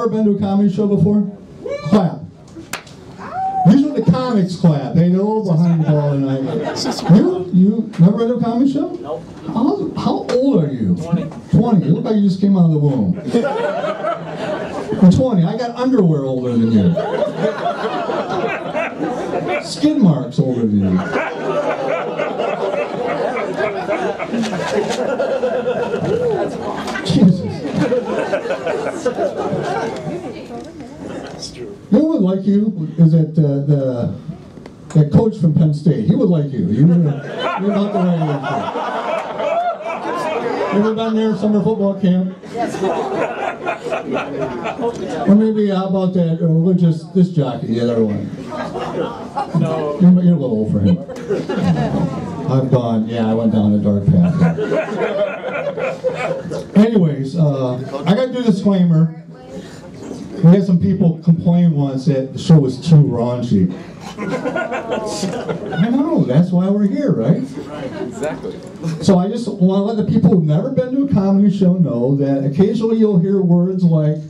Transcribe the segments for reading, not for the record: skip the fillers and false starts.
never been to a comedy show before? Clap. Usually the comics clap. Hey, they're all behind the ball tonight. You never been to a comedy show? Nope. How old are you? 20. 20. You look like you just came out of the womb. I'm 20. I got underwear older than you. Skid marks older than you. Jesus. You know what would like you is that that coach from Penn State. He would like you. You're about the right age. You ever been there summer football camp? Or maybe how about that? We'll just this jockey, the other one. No. You're a little old for him. I've gone. Yeah, I went down a dark path. Anyways, I got to do a disclaimer. We had some people complain once that the show was too raunchy. I know, that's why we're here, right? Exactly. So I just want to let the people who've never been to a comedy show know that occasionally you'll hear words like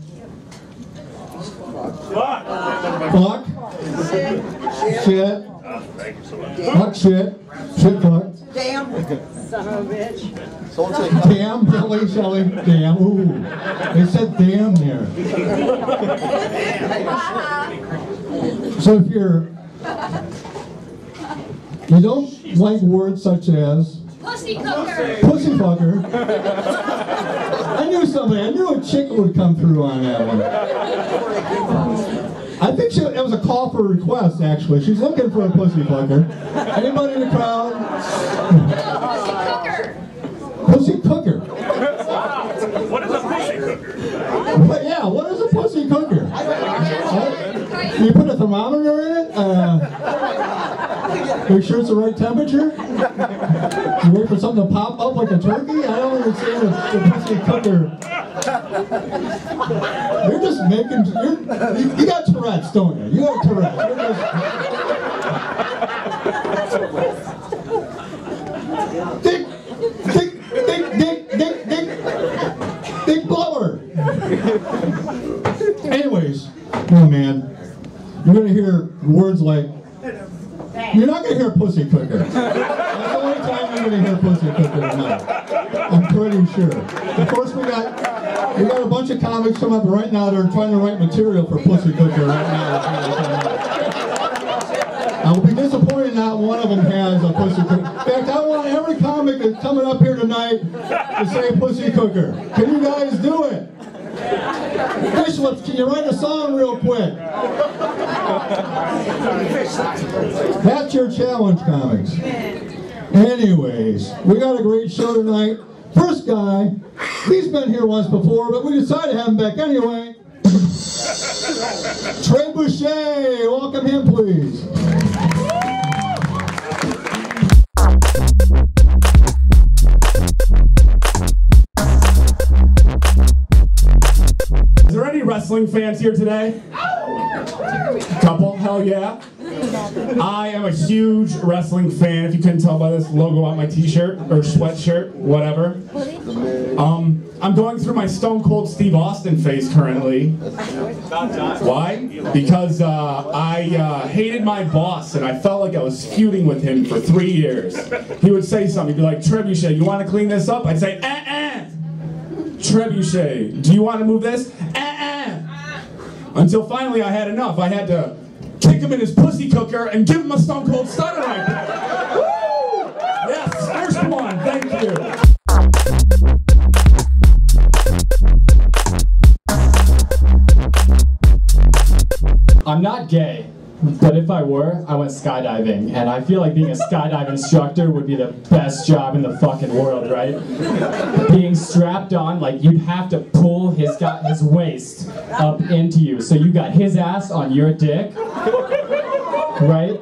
fuck, shit, fuck, shit, fuck, Damn, son of a bitch. damn, Billy, Shelley, damn, ooh, they said damn there. So if you don't like words such as Pussy cooker. pussy fucker, I knew a chick would come through on that one. I think it was a call for a request, actually. She's looking for a pussy fucker. Anybody in the crowd? Pussy Pussy cooker. cooker. What is a pussy cooker? But yeah, what is a pussy cooker? You put a thermometer in it? Make sure it's the right temperature? You wait for something to pop up like a turkey? I don't understand the pussy cooker. You're just making... You got Tourette's, don't you? You have Tourette's. Dick blower. Anyways, oh man, you're gonna hear words like, you're not gonna hear pussy cooker. That's the only time you're gonna hear pussy cooker tonight. I'm pretty sure. Of course, we got a bunch of comics coming up right now. They're trying to write material for pussy cooker right now. I will be disappointed not one of them has a pussy cooker. In fact, I want every comic that's coming up here tonight to say pussy cooker. Can you guys do it? Fishlets, can you write a song real quick? That's your challenge, comics. Anyways, we got a great show tonight. First guy, he's been here once before, but we decided to have him back anyway. Trey Boucher, welcome him, please. Is there any wrestling fans here today? Couple? Hell yeah. I am a huge wrestling fan, if you couldn't tell by this logo on my t-shirt, or sweatshirt, whatever. I'm going through my Stone Cold Steve Austin phase currently. Why? Because I hated my boss, and I felt like I was feuding with him for 3 years. He would say something, he'd be like, Trebuchet, you want to clean this up? I'd say, Trebuchet, do you want to move this? Until finally I had enough. I had to kick him in his pussy cooker and give him a Stone Cold Stunner right there. Woo! Yes, first one, thank you. I'm not gay, but if I were, I went skydiving, and I feel like being a skydive instructor would be the best job in the fucking world, right? Being strapped on, like you'd have to pull his waist up into you, so you got his ass on your dick, right?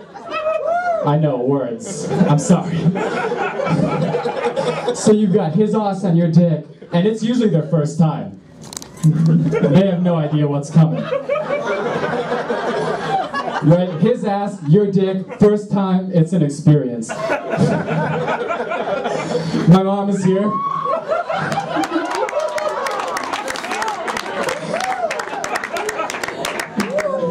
I know, words. I'm sorry. So you've got his ass on your dick, and it's usually their first time. They have no idea what's coming. Right? His ass, your dick, first time, it's an experience. My mom is here.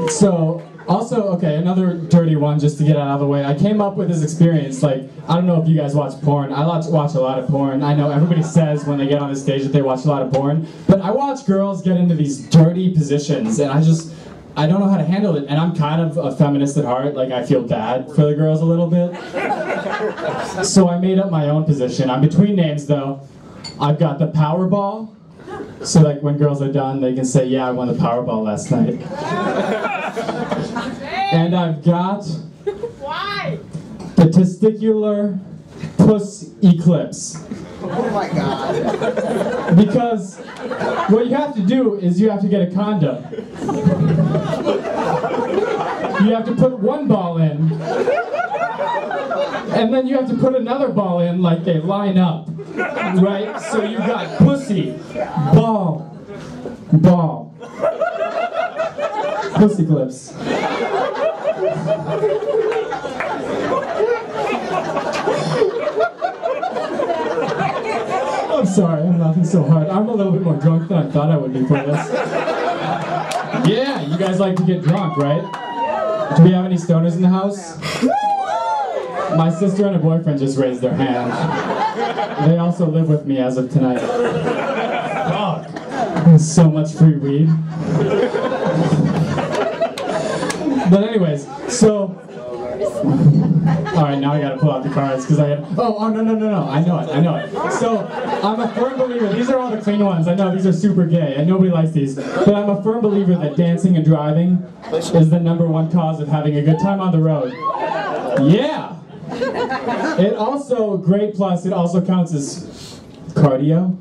So, also, okay, another dirty one just to get out of the way. I came up with this experience, like, I don't know if you guys watch porn. I watch a lot of porn. I know everybody says when they get on the stage that they watch a lot of porn, but I watch girls get into these dirty positions, and I don't know how to handle it, and I'm kind of a feminist at heart, like I feel bad for the girls a little bit. So I made up my own position. I'm between names though. I've got the Powerball, so like when girls are done, they can say, yeah, I won the Powerball last night. And I've got the testicular puss eclipse. Oh my God. Because what you have to do is you have to get a condom. You have to put one ball in, and then you have to put another ball in like they line up, right? So you got pussy, ball, ball, pussy clips. I'm sorry, I'm laughing so hard. I'm a little bit more drunk than I thought I would be for this. Yeah, you guys like to get drunk, right? Do we have any stoners in the house? My sister and her boyfriend just raised their hand. They also live with me as of tonight. Fuck. There's so much free weed. But anyways, so... Alright, now I gotta pull out the cards because I had... Oh, no, I know it. So, I'm a firm believer, these are all the clean ones, I know these are super gay, and nobody likes these, but I'm a firm believer that dancing and driving is the #1 cause of having a good time on the road. Yeah! It also, great plus, it also counts as cardio.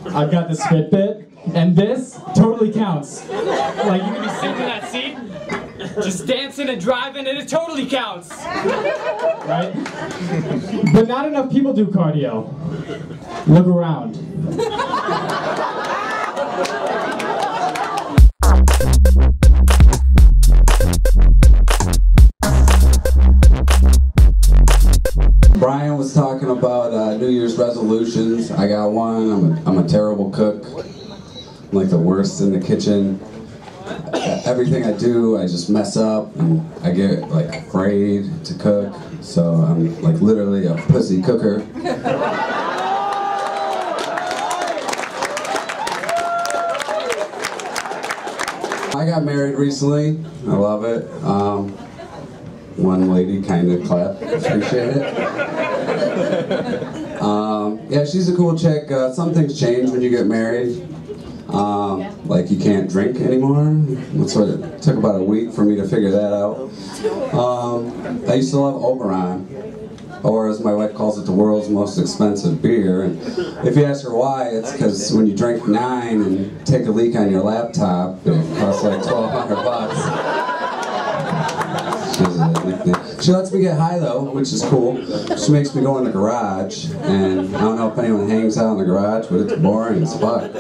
I've got this Fitbit, and this totally counts. Like, you can be sitting in that seat, just dancing and driving, and it totally counts. Right? But not enough people do cardio. Look around. Brian was talking about New Year's resolutions. I got one. I'm a terrible cook. I'm like the worst in the kitchen. Everything I do, I just mess up, and I get like afraid to cook. So I'm like literally a pussy cooker. I got married recently. I love it. One lady kind of clapped. Appreciate it. Yeah, she's a cool chick. Some things change when you get married. Like you can't drink anymore. That's what it took about a week for me to figure that out. I used to love Oberon, or as my wife calls it, the world's most expensive beer. And if you ask her why, it's because when you drink 9 and take a leak on your laptop, it costs like $1,200. She lets me get high though, which is cool. She makes me go in the garage, and I don't know if anyone hangs out in the garage, but it's boring as fuck.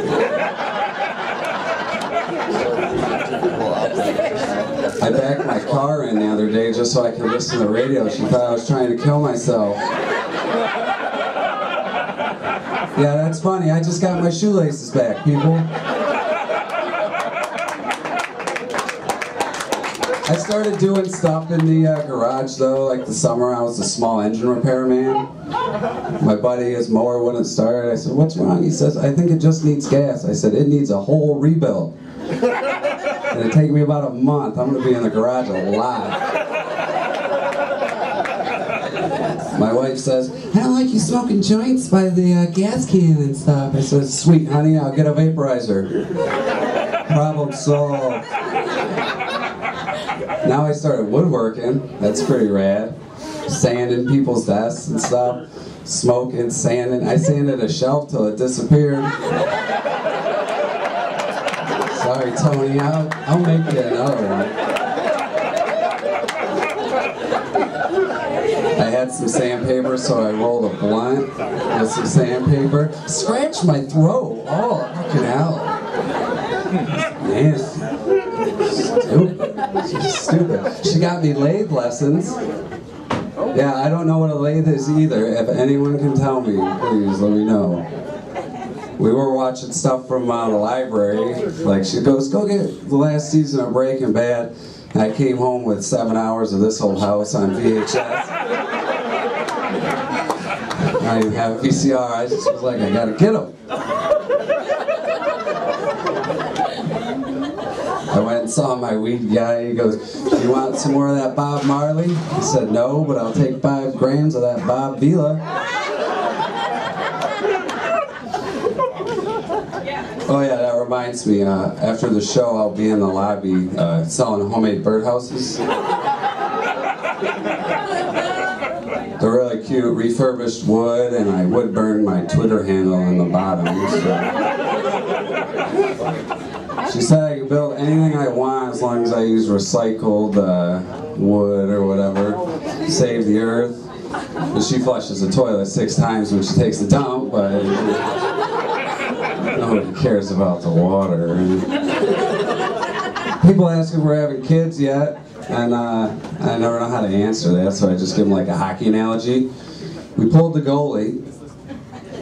I backed my car in the other day just so I could listen to the radio. She thought I was trying to kill myself. Yeah, that's funny. I just got my shoelaces back, people. I started doing stuff in the garage though, like the summer I was a small engine repairman. My buddy, his mower wouldn't start. I said, what's wrong? He says, I think it just needs gas. I said, it needs a whole rebuild. And it'll take me about a month. I'm going to be in the garage a lot. My wife says, I don't like you smoking joints by the gas can and stuff. I said, sweet honey, I'll get a vaporizer. Problem solved. Now I started woodworking. That's pretty rad. Sanding people's desks and stuff. Smoking, sanding. I sanded a shelf till it disappeared. Sorry, Tony. I'll make you another one. I had some sandpaper, so I rolled a blunt with some sandpaper. Scratched my throat. Oh, fucking hell. Man. Stupid. She got me lathe lessons. Yeah, I don't know what a lathe is either. If anyone can tell me, please let me know. We were watching stuff from the library. Like, she goes, go get the last season of Breaking Bad. I came home with 7 hours of This Whole House on VHS. I didn't have a VCR, I just was like, I gotta get them. I went and saw my weed guy. He goes, "Do you want some more of that Bob Marley?" I said, "No, but I'll take 5 grams of that Bob Vila." Oh yeah, that reminds me, after the show I'll be in the lobby selling homemade birdhouses. They're really cute, refurbished wood, and I would burn my Twitter handle on the bottom. So. She said I could build anything I want as long as I use recycled wood or whatever, save the earth. But she flushes the toilet 6 times when she takes the dump, but nobody cares about the water. People ask if we're having kids yet, and I never know how to answer that, so I just give them like a hockey analogy. We pulled the goalie,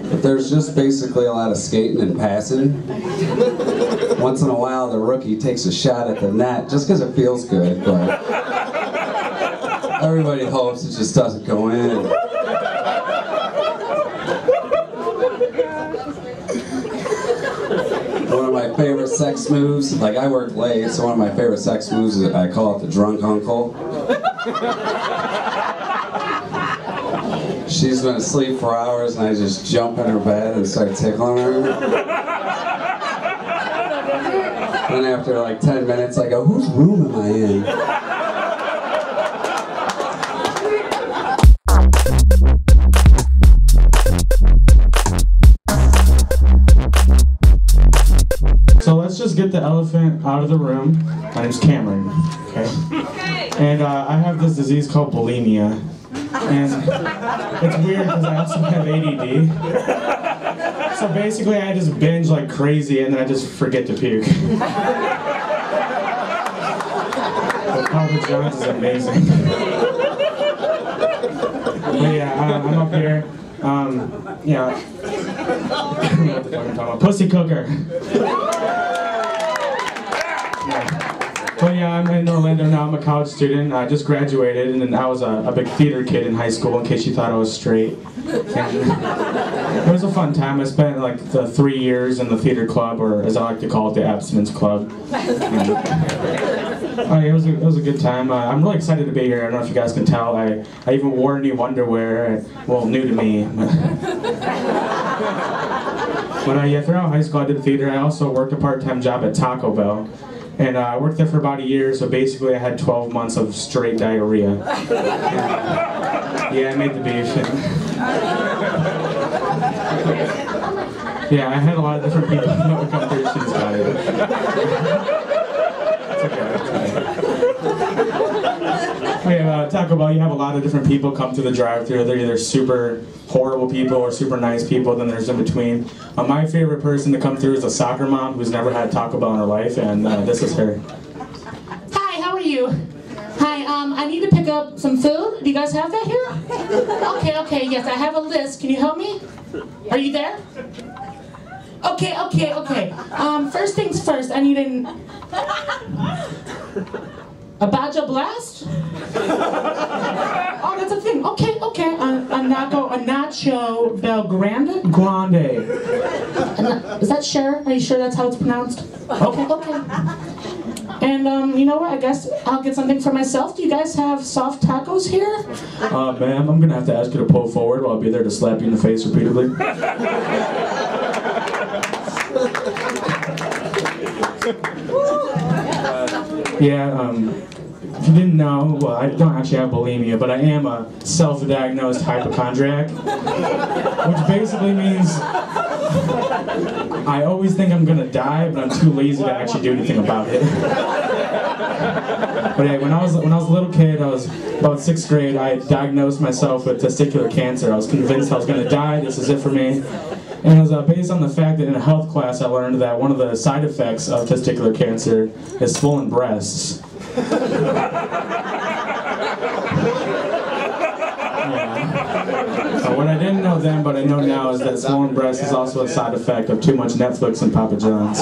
but there's just basically a lot of skating and passing. Once in a while, the rookie takes a shot at the net just because it feels good, but everybody hopes it just doesn't go in. One of my favorite sex moves, like I work late, so one of my favorite sex moves is I call it the drunk uncle. She's been asleep for hours and I just jump in her bed and start tickling her. And after like 10 minutes I go, "Whose room am I in?" So let's just get the elephant out of the room. My name's Cameron, okay? And I have this disease called bulimia. And it's weird because I also have ADD. So basically I just binge like crazy and then I just forget to puke. But Papa John's is amazing. But yeah, I'm up here. Yeah. I don't know what the fuck I'm talking about. Pussy cooker. But yeah, I'm in Orlando now. I'm a college student. I just graduated, and then I was a big theater kid in high school, in case you thought I was straight. And it was a fun time. I spent like the 3 years in the theater club, or as I like to call it, the abstinence club. And, it was a good time. I'm really excited to be here. I don't know if you guys can tell. I even wore new underwear. Well, new to me. But yeah, throughout high school I did theater. I also worked a part-time job at Taco Bell. And I worked there for about a year, so basically I had 12 months of straight diarrhea. And, yeah, I made the beef. Yeah, I had a lot of different people that would come through. She's got it. It's okay. Yeah, Taco Bell, you have a lot of different people come through the drive-thru. They're either super horrible people or super nice people, then there's in between. My favorite person to come through is a soccer mom who's never had Taco Bell in her life, and this is her. Hi, how are you? Hi, I need to pick up some food. Do you guys have that here? Okay, yes, I have a list. Can you help me? Are you there? Okay. First things first, I need a Baja Blast? Oh, that's a thing. Okay. A Nacho Bel Grande? Grande. Is that sure? Are you sure that's how it's pronounced? Okay. And you know what? I guess I'll get something for myself. Do you guys have soft tacos here? Ma'am, I'm gonna have to ask you to pull forward while I'll be there to slap you in the face repeatedly. Yeah, if you didn't know, well, I don't actually have bulimia, but I am a self-diagnosed hypochondriac, which basically means I always think I'm gonna die, but I'm too lazy to actually do anything about it. But yeah, when I was a little kid, I was about 6th grade, I diagnosed myself with testicular cancer. I was convinced I was gonna die, this is it for me. And it was based on the fact that in a health class I learned that one of the side effects of testicular cancer is swollen breasts. Yeah. So what I didn't know then, but I know now, is that swollen breasts is also a side effect of too much Netflix and Papa John's.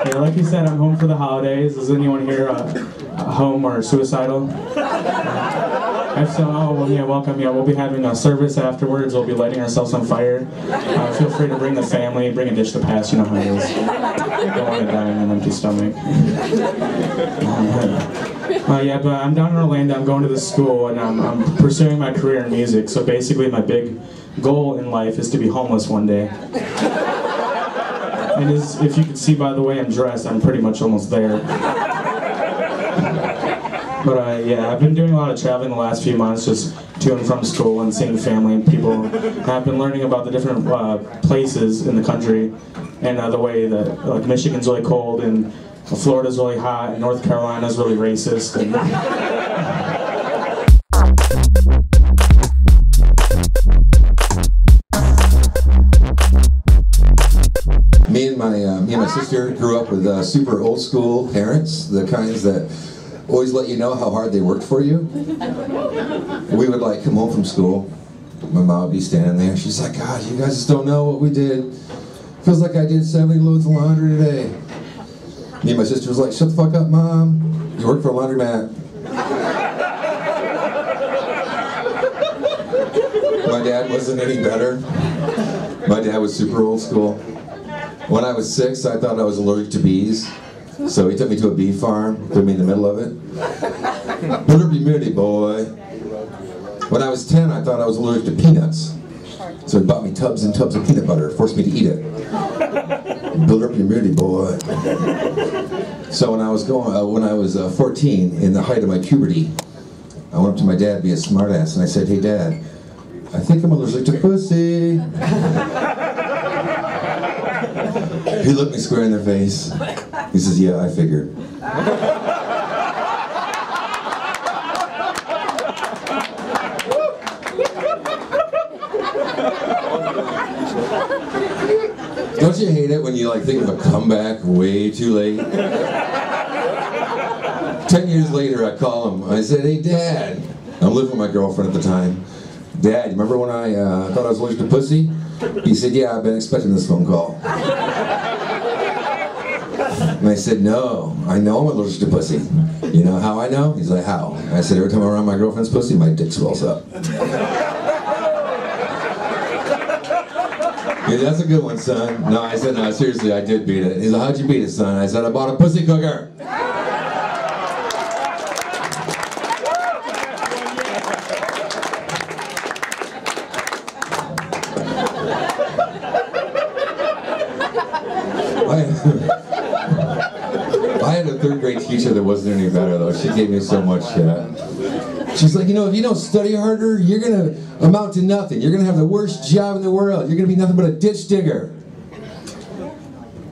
Yeah, like you said, I'm home for the holidays. Is anyone here home or suicidal? If so, oh, well, yeah, welcome. Yeah, we'll be having a service afterwards. We'll be lighting ourselves on fire. Feel free to bring the family, bring a dish to pass. You know how it is. Don't want to die on an empty stomach. Yeah, but I'm down in Orlando. I'm going to this school, and I'm pursuing my career in music. So basically, my big goal in life is to be homeless one day. And if you can see by the way I'm dressed, I'm pretty much almost there. But yeah, I've been doing a lot of traveling the last few months, just to and from school and seeing family and people. And I've been learning about the different places in the country, and the way that like Michigan's really cold, and Florida's really hot, and North Carolina's really racist. And me and my sister grew up with super old school parents, the kinds that always let you know how hard they worked for you. We would like come home from school. My mom would be standing there. She's like, God, you guys just don't know what we did. Feels like I did 70 loads of laundry today. Me and my sister was like, shut the fuck up, Mom. You work for a laundromat. My dad wasn't any better. My dad was super old school. When I was 6, I thought I was allergic to bees. So he took me to a bee farm, threw me in the middle of it. Build up your immunity, boy. When I was 10, I thought I was allergic to peanuts. So he bought me tubs and tubs of peanut butter, forced me to eat it. Build up your immunity, boy. So when I was 14, in the height of my puberty, I went up to my dad, be a smartass, and I said, hey Dad, I think I'm allergic to pussy. He looked me square in the face. He says, yeah, I figured. Don't you hate it when you like think of a comeback way too late? 10 years later, I call him. I said, hey, Dad. I'm living with my girlfriend at the time. Dad, you remember when I thought I was allergic to pussy? He said, yeah, I've been expecting this phone call. And I said, no, I know I'm allergic to pussy. You know how I know? He's like, how? I said, every time I'm around my girlfriend's pussy, my dick swells up. Yeah, that's a good one, son. No, I said, no, seriously, I did beat it. He's like, how'd you beat it, son? I said, I bought a pussy cooker. I had a 3rd grade teacher that wasn't any better, though. She gave me so much shit. She's like, you know, if you don't study harder, you're going to amount to nothing. You're going to have the worst job in the world. You're going to be nothing but a ditch digger.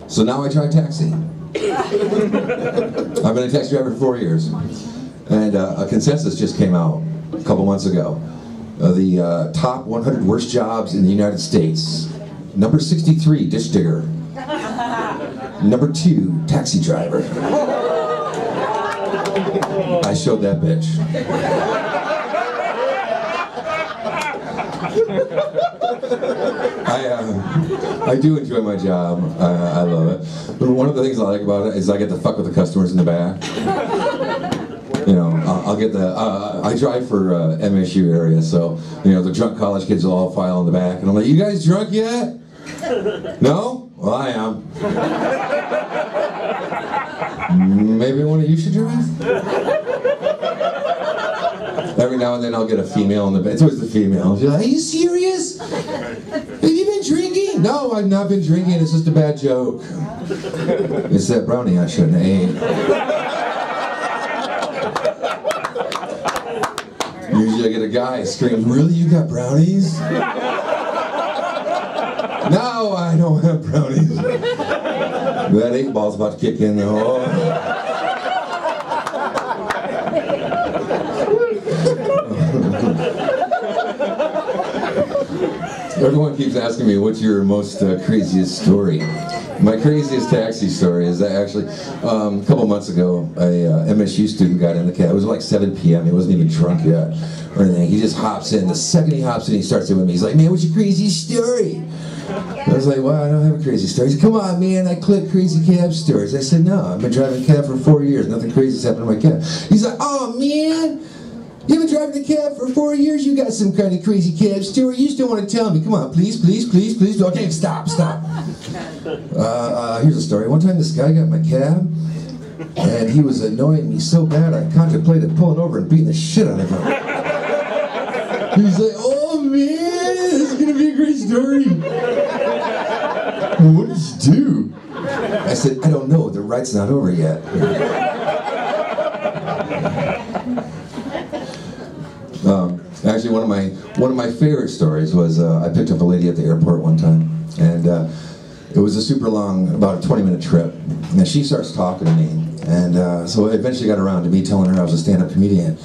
So now I try taxi. I've been a taxi driver for 4 years. And a consensus just came out a couple months ago. The top 100 worst jobs in the United States. Number 63, ditch digger. Number 2, taxi driver. I showed that bitch. I do enjoy my job. I love it. But one of the things I like about it is I get to fuck with the customers in the back. You know, I'll get the, I drive for MSU area, so, you know, the drunk college kids will all file in the back. And I'm like, you guys drunk yet? No? Well, I am. Maybe one of you should drive? Every now and then I'll get a female in the back. It's always the female. She's like, are you serious? Have you been drinking? No, I've not been drinking. It's just a bad joke. It's that brownie I shouldn't have ate. Usually I get a guy scream, really, you got brownies? No, I don't have brownies. That 8-ball's about to kick in though. Everyone keeps asking me, what's your most craziest story? My craziest taxi story is that actually, a couple months ago, a MSU student got in the cab. It was like 7 p.m. He wasn't even drunk yet or anything. He just hops in. The second he hops in, he starts it with me. He's like, man, what's your craziest story? I was like, well, I don't have a crazy story. He said, come on, man, I collect crazy cab stories. I said, no, I've been driving a cab for 4 years. Nothing crazy's happened in my cab. He's like, oh, man, you've been driving a cab for 4 years. You got some kind of crazy cab story. You just don't want to tell me. Come on, please, please, please, please. Okay, stop. Here's a story. One time this guy got in my cab, and he was annoying me so bad I contemplated pulling over and beating the shit out of him. He's like, oh, man, this is going to be a great story. What did you do? I said, I don't know. The ride's not over yet. Actually, one of my favorite stories was I picked up a lady at the airport one time, and it was a super long, about a 20-minute trip. And she starts talking to me, and so I eventually got around to me telling her I was a stand-up comedian.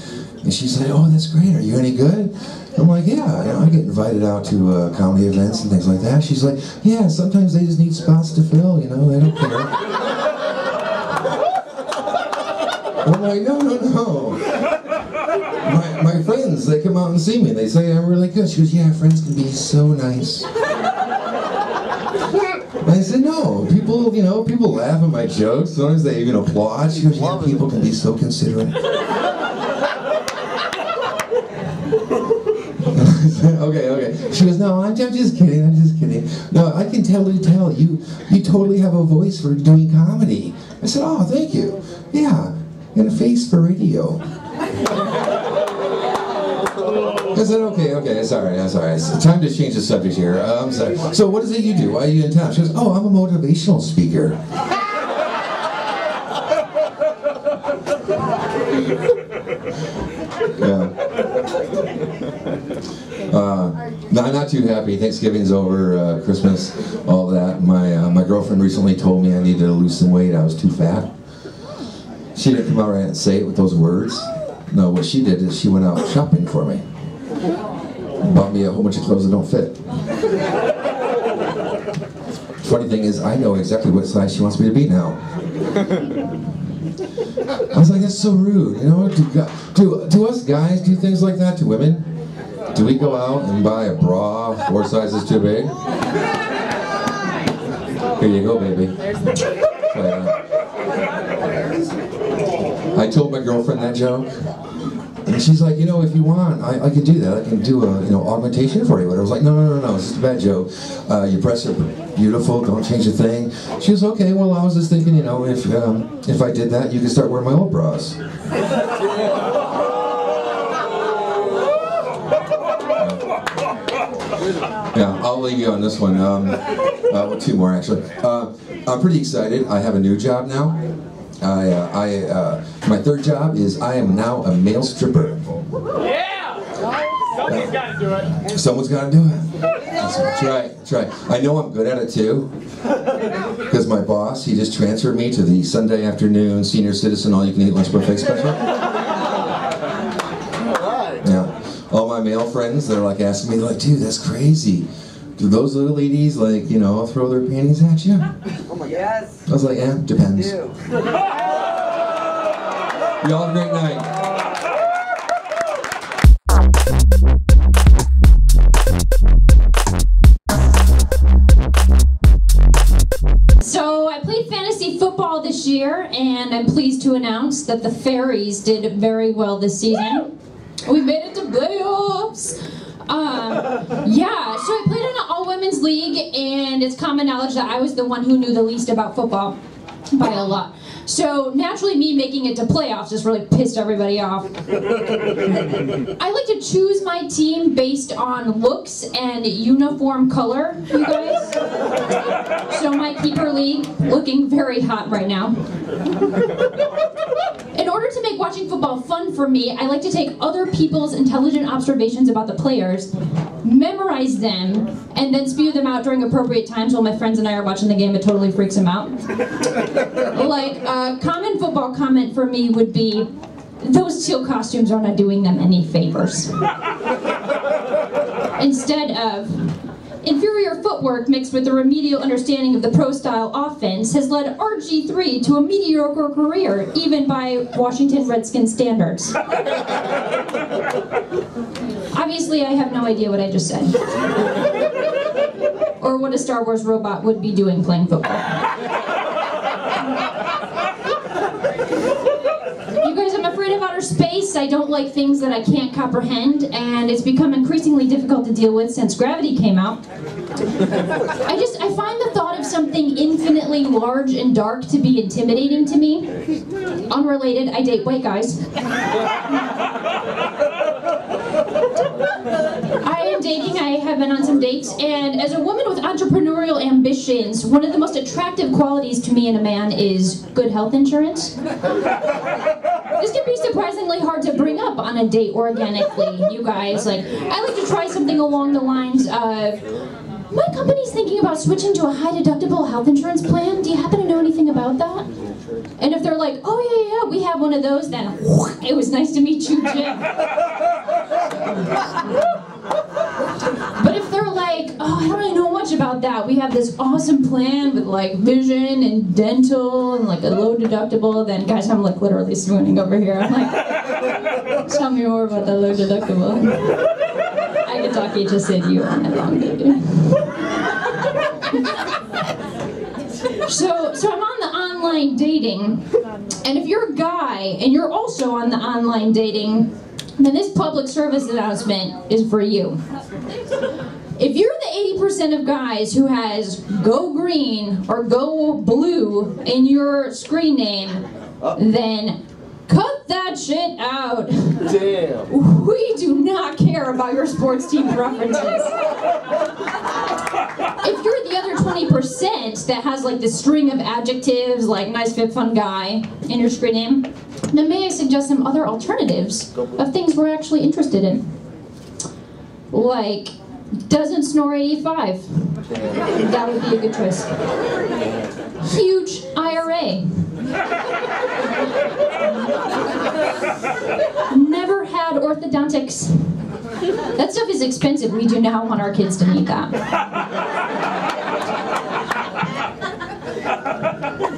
And she's like, oh, that's great. Are you any good? I'm like, yeah, you know, I get invited out to comedy events and things like that. She's like, yeah, sometimes they just need spots to fill, you know, they don't care. I'm like, no. My friends, they come out and see me. They say I'm really good. She goes, yeah, friends can be so nice. I said, no, people, you know, people laugh at my jokes. Sometimes they even applaud. She goes, yeah, people can be so considerate. Okay. She goes, no, I'm just kidding. No, I can totally tell you totally have a voice for doing comedy. I said, oh, thank you. Yeah, and a face for radio. I said, okay, sorry. It's time to change the subject here. I'm sorry. So what is it you do? Why are you in town? She goes, oh, I'm a motivational speaker. Yeah. I'm not too happy. Thanksgiving's over, Christmas, all that. My girlfriend recently told me I needed to lose some weight. I was too fat. She didn't come out right and say it with those words. No, what she did is she went out shopping for me. Bought me a whole bunch of clothes that don't fit. Funny thing is, I know exactly what size she wants me to be now. I was like, that's so rude, you know? Do us guys do things like that to women? Do we go out and buy a bra 4 sizes too big? Here you go, baby. I told my girlfriend that joke, and she's like, you know, if you want, I can do that. I can do a, you know, augmentation for you. But I was like, no, it's just a bad joke. Your breasts are beautiful. Don't change a thing. She was okay. Well, I was just thinking, you know, if I did that, you could start wearing my old bras. Yeah, I'll leave you on this one. Well, 2 more actually. I'm pretty excited. I have a new job now. My 3rd job is I am now a male stripper. Yeah! Someone's got to do it. Someone's got to do it. That's right. I know I'm good at it too, because my boss, he just transferred me to the Sunday afternoon senior citizen all-you-can-eat lunch buffet special. Yeah. All my male friends, they're like asking me, like, dude, that's crazy. Do those little ladies, like, you know, throw their panties at you? Oh my God. I was like, yeah, depends. Y'all have a great night. So I played fantasy football this year, and I'm pleased to announce that the Fairies did very well this season. We made it to playoffs. Yeah, so I played in an all-women's league, and it's common knowledge that I was the one who knew the least about football by a lot. So naturally, me making it to playoffs just really pissed everybody off. I like to choose my team based on looks and uniform color, you guys. So my keeper league, looking very hot right now. In order to make watching football fun for me, I like to take other people's intelligent observations about the players, memorize them, and then spew them out during appropriate times while my friends and I are watching the game. It totally freaks them out. Like, a common football comment for me would be, those teal costumes are not doing them any favors. Instead of, Inferior footwork mixed with a remedial understanding of the pro-style offense has led RG3 to a mediocre career, even by Washington Redskins standards. Obviously, I have no idea what I just said. Or what a Star Wars robot would be doing playing football. You guys, I'm afraid of outer space. I don't like things that I can't comprehend, and it's become increasingly difficult to deal with since Gravity came out. I find the thought of something infinitely large and dark to be intimidating to me. Unrelated, I date white guys. I am dating, I have been on some dates, and as a woman with entrepreneurial ambitions, one of the most attractive qualities to me in a man is good health insurance. This can be surprisingly hard to bring up on a date organically, you guys. Like, I like to try something along the lines of, my company's thinking about switching to a high-deductible health insurance plan. Do you happen to know anything about that? And if they're like, oh yeah, we have one of those, then it was nice to meet you, Jim. But if they're like, oh, I don't really know much about that. We have this awesome plan with like vision and dental and like a low deductible, then guys, I'm like literally swooning over here. I'm like, tell me more about that low deductible. I could talk HSAU all night long, dude. So I'm on the online dating, and if you're a guy and you're also on the online dating, then this public service announcement is for you. If you're the 80% of guys who has go green or go blue in your screen name, then cut that shit out. Damn. We do not care about your sports team preferences. If you're the other 20% that has like the string of adjectives like nice, fit, fun guy in your screen name, then may I suggest some other alternatives of things we're actually interested in. Like, doesn't snore 85. That would be a good choice. Huge IRA. Never had orthodontics. That stuff is expensive. We do not want our kids to need that.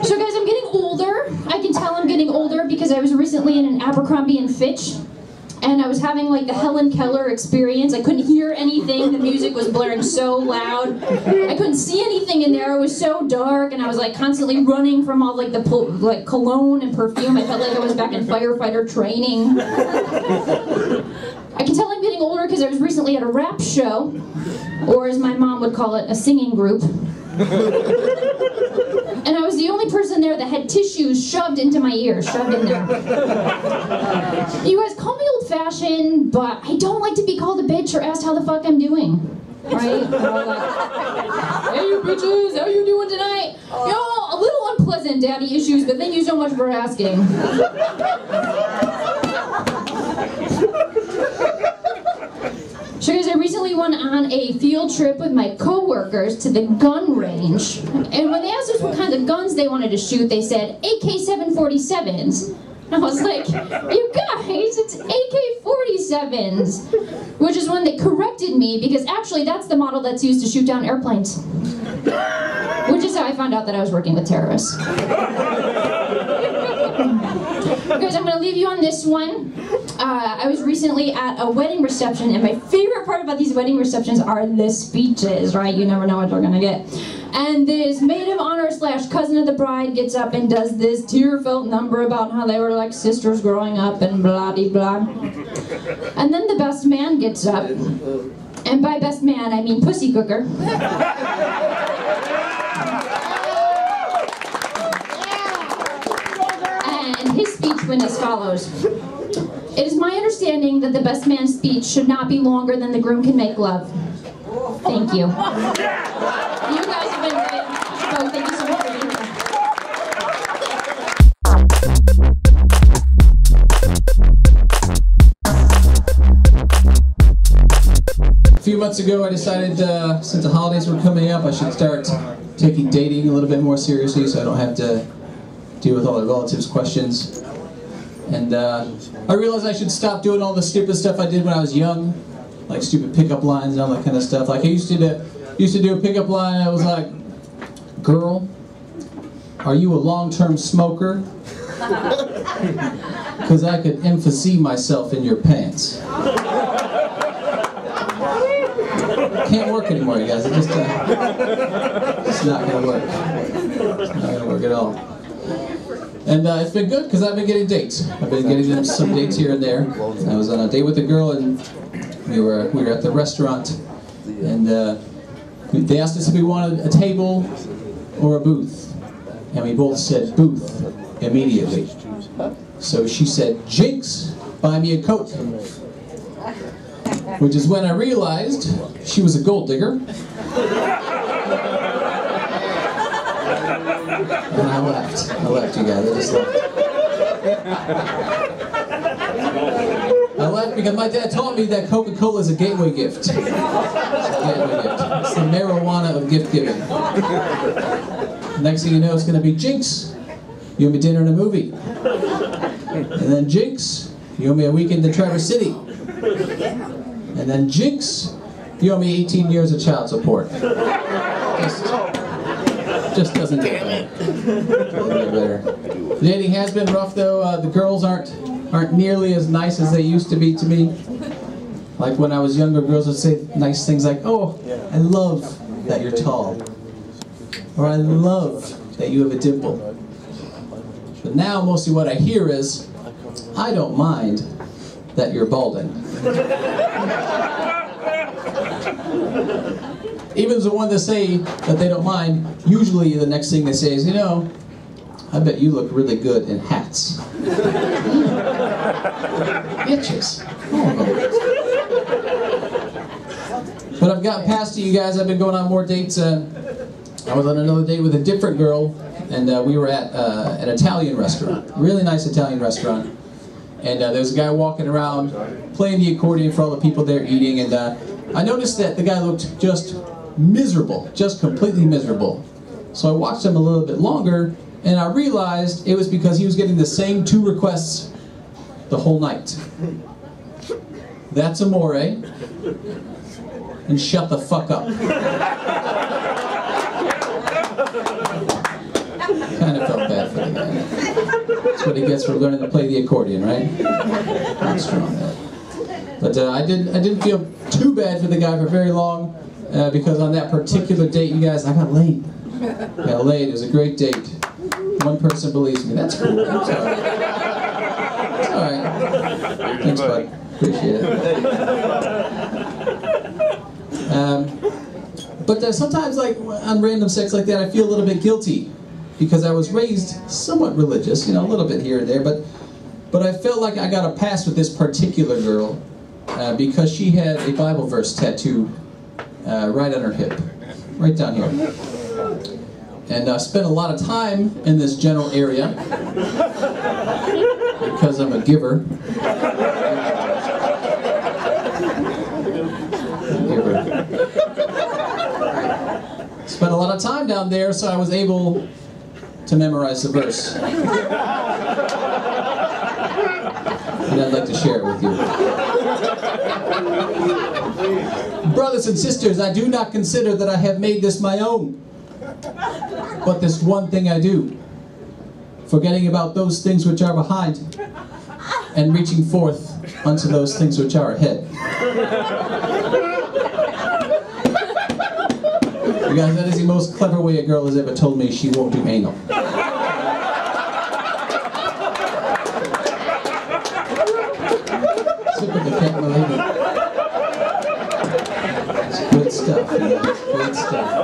So guys, I'm getting older. I can tell I'm getting older because I was recently in an Abercrombie & Fitch. And I was having like the Helen Keller experience. I couldn't hear anything. The music was blaring so loud. I couldn't see anything in there. It was so dark, and I was like constantly running from all like the cologne and perfume. I felt like I was back in firefighter training. I can tell I'm getting older because I was recently at a rap show, or as my mom would call it, a singing group. And I was the only person there that had tissues shoved into my ears, shoved in there. You guys call me old-fashioned, but I don't like to be called a bitch or asked how the fuck I'm doing. Right? Like, hey you bitches, how you doing tonight? You know, a little unpleasant daddy issues, but thank you so much for asking. So guys, I recently went on a field trip with my co-workers to the gun range. And when they asked us what kinds of guns they wanted to shoot, they said AK-747s. And I was like, you guys, it's AK-47s. Which is when they corrected me, because actually that's the model that's used to shoot down airplanes. Which is how I found out that I was working with terrorists. Guys, I'm going to leave you on this one. I was recently at a wedding reception, and my favorite part about these wedding receptions are the speeches, right? You never know what you're going to get. And this maid of honor / cousin of the bride gets up and does this tear-felt number about how they were like sisters growing up and blah-de-blah. And then the best man gets up, and by best man, I mean pussy cooker. And his speech went as follows. It is my understanding that the best man's speech should not be longer than the groom can make love. Thank you. You guys have been great. So thank you so much for being here. A few months ago I decided, since the holidays were coming up, I should start taking dating a little bit more seriously so I don't have to deal with all the relatives' questions. And I realized I should stop doing all the stupid stuff I did when I was young, like stupid pickup lines and all that kind of stuff. Like I used to Used to do a pickup line that was like, "Girl, are you a long-term smoker? Because I could emphasize myself in your pants." Can't work anymore, you guys. It's not going to work. It's not going to work at all. And it's been good because I've been getting dates. I've been getting some dates here and there. I was on a date with a girl, and we were at the restaurant, and they asked us if we wanted a table or a booth, and we both said booth immediately. So she said, "Jinx, buy me a Coke." Which is when I realized she was a gold digger. And I left. I left, you guys. I just left. I left because my dad taught me that Coca-Cola is a gateway gift. It's a gateway gift. It's the marijuana of gift giving. Next thing you know, it's going to be, "Jinx, you owe me dinner and a movie." And then, "Jinx, you owe me a weekend in Traverse City." And then, "Jinx, you owe me 18 years of child support." Just doesn't get better. Doesn't get better. Dating has been rough though. The girls aren't nearly as nice as they used to be to me. Like when I was younger, girls would say nice things like, "Oh, I love that you're tall," or "I love that you have a dimple." But now mostly what I hear is, "I don't mind that you're balding." Even the one that say that they don't mind, usually the next thing they say is, "You know, I bet you look really good in hats." Bitches. But I've gotten past you guys. I've been going on more dates. I was on another date with a different girl, and we were at an Italian restaurant. Really nice Italian restaurant. And there was a guy walking around playing the accordion for all the people there eating, and I noticed that the guy looked just miserable, just completely miserable. So I watched him a little bit longer, and I realized it was because he was getting the same 2 requests the whole night. "That's amore," and "shut the fuck up." Kind of felt bad for the guy. That's what he gets for learning to play the accordion, right? Not strong. But I didn't feel too bad for the guy for very long, because on that particular date, you guys, I got laid. I got laid. It was a great date. One person believes me. That's cool. It's all right. It's all right. Thanks, bud. Appreciate it. But sometimes, like on random sex like that, I feel a little bit guilty. Because I was raised somewhat religious, you know, a little bit here and there, but I felt like I got a pass with this particular girl because she had a Bible verse tattooed right on her hip, right down here. And I spent a lot of time in this general area because I'm a giver. Spent a lot of time down there, so I was able to memorize the verse. And I'd like to share it with you. "Brothers and sisters, I do not consider that I have made this my own. But this one thing I do, forgetting about those things which are behind, and reaching forth unto those things which are ahead." You guys, that is the most clever way a girl has ever told me she won't do anal. Sip of the camera, lady. It's good stuff, you know, it's good stuff.